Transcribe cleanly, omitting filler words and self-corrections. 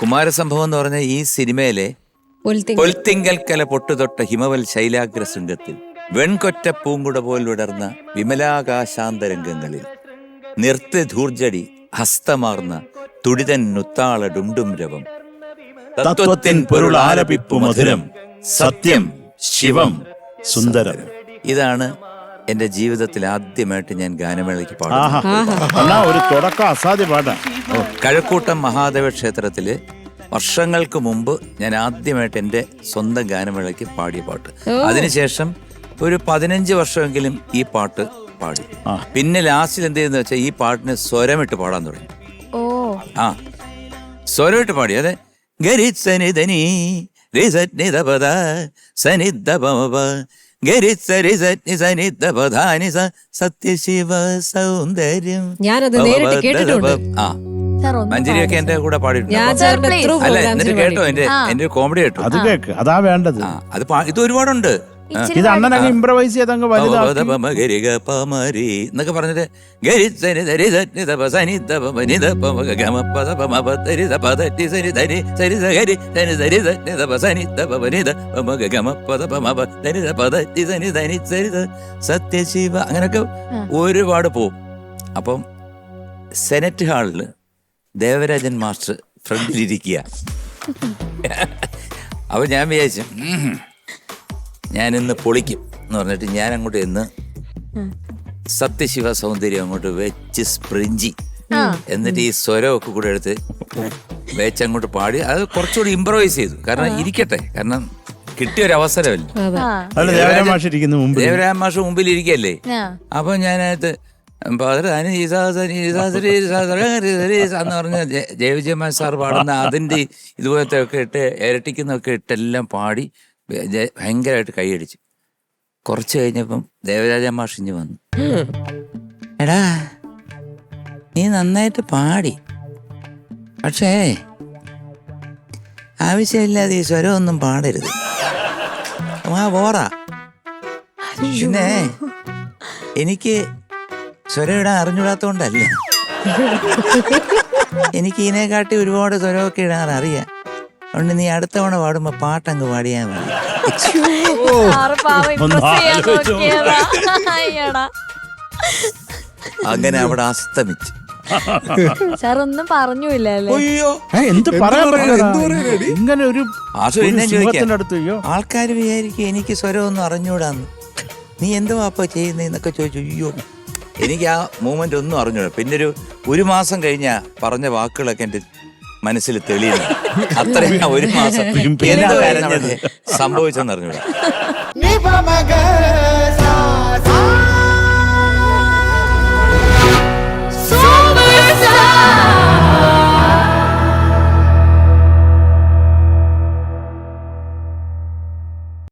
കുമാരസംഭവം എന്ന് പറഞ്ഞ ഈ സിനിമയിലെ പൊൽത്തിങ്കൽക്കല പൊട്ടുതൊട്ട ഹിമവൽ ശൈലാഗ്ര ശൃംഗത്തിൽ വെൺകൊറ്റ പൂങ്കുട പോൽ വിടർന്ന വിമലാകാശാന്തരംഗങ്ങളിൽ നിർത്തധൂർജടി ഹസ്തമാർന്ന തുടിതൻ നുത്താള ഡുംഡും രവം തത്വത്തിൻ പൊരുൾ ആലപിപ്പു മധുരം സത്യം ശിവം സുന്ദരം. ഇതാണ് എന്റെ ജീവിതത്തിൽ ആദ്യമായിട്ട് ഞാൻ ഗാനമേളയ്ക്ക് പാടുന്നത്. കഴക്കൂട്ടം മഹാദേവ ക്ഷേത്രത്തില് വർഷങ്ങൾക്ക് മുമ്പ് ഞാൻ ആദ്യമായിട്ട് എൻ്റെ സ്വന്തം ഗാനമേളയ്ക്ക് പാടിയ പാട്ട്. അതിനുശേഷം ഒരു 15 വർഷമെങ്കിലും ഈ പാട്ട് പാടി. പിന്നെ ലാസ്റ്റിൽ എന്ത് ചെയ്യുന്ന വെച്ചാൽ ഈ പാട്ടിന് സ്വരമിട്ട് പാടാൻ തുടങ്ങി. സ്വരമിട്ട് പാടി. അതെ ഗരിസനിധനി റിസനിധപദ സനിധപമപ ഗരിസരിസനിധപദാനി സത്യശിവ സൗന്ദര്യം. മഞ്ജരിയൊക്കെ എന്റെ കൂടെ പാടിയിട്ടുണ്ട്. അല്ല എന്നിട്ട് കേട്ടോ എന്റെ കോമഡി കേട്ടോ. അത് കേക്ക്, അതാ വേണ്ടത്. അത് ഇത് ഒരുപാടുണ്ട്. ഇത് അണ്ണനങ്ങ് ഇംപ്രവൈസ് ചെയ്തങ്ങ് എന്നൊക്കെ പറഞ്ഞിട്ട് സത്യശിവ അങ്ങനൊക്കെ ഒരുപാട് പോവും. അപ്പം സെനറ്റ് ഹാളില് ദേവരാജൻ മാസ്റ്റർ ഫ്രണ്ടിലിരിക്കുക. അപ്പൊ ഞാൻ വിചാരിച്ചു ഞാനിന്ന് പൊളിക്കും എന്ന് പറഞ്ഞിട്ട് ഞാൻ അങ്ങോട്ട് ഇന്ന് സത്യശിവ സൗന്ദര്യം അങ്ങോട്ട് വെച്ച് സ്പ്രിഞ്ചി എന്നിട്ട് ഈ സ്വരമൊക്കെ കൂടെ എടുത്ത് വെച്ചങ്ങോട്ട് പാടി. അത് കുറച്ചുകൂടി ഇംപ്രവൈസ് ചെയ്തു. കാരണം ഇരിക്കട്ടെ, കാരണം കിട്ടിയൊരു അവസരമല്ലേ. ദേവരാജ മാഷ് മുമ്പിൽ ഇരിക്കല്ലേ. അപ്പൊ ഞാനകത്ത് എന്ന് പറഞ്ഞ ജയവിജയമ്മ സാർ പാടുന്ന അതിൻ്റെ ഇതുപോലത്തെ ഒക്കെ ഇട്ട് ഇരട്ടിക്കുന്നൊക്കെ ഇട്ടെല്ലാം പാടി ഭയങ്കരമായിട്ട് കൈയടിച്ചു. കുറച്ച് കഴിഞ്ഞപ്പം ദേവരാജ മാഷിഞ്ഞ് വന്നു. എടാ നീ നന്നായിട്ട് പാടി, പക്ഷേ ആവശ്യമില്ലാതെ ഈ സ്വരമൊന്നും പാടരുത്, പോറാ. പിന്നെ എനിക്ക് സ്വരം ഇടാൻ അറിഞ്ഞൂടാത്തോണ്ടല്ല, എനിക്ക് ഇതിനെക്കാട്ടി ഒരുപാട് സ്വരമൊക്കെ ഇടാൻ അറിയാം. അതുകൊണ്ട് നീ അടുത്ത തവണ പാടുമ്പോ പാട്ടങ്ങ് പാടിയാ മതി. അങ്ങനെ അവിടെ അസ്തമിച്ചു. ഒന്നും പറഞ്ഞില്ല. ആൾക്കാർ വിചാരിക്കും എനിക്ക് സ്വരമൊന്നും അറിഞ്ഞൂടാന്ന്. നീ എന്തുവാ അപ്പൊ ചെയ്യുന്നതെന്നൊക്കെ ചോദിച്ചു. അയ്യോ എനിക്ക് ആ മൂമെന്റ് ഒന്നും അറിഞ്ഞൂടാ. പിന്നെ ഒരു മാസം കഴിഞ്ഞാ പറഞ്ഞ വാക്കുകളൊക്കെ എന്റെ മനസ്സിൽ തെളിയുന്നു. അത്രയും 1 മാസം സംഭവിച്ചെന്ന് അറിഞ്ഞൂടാ.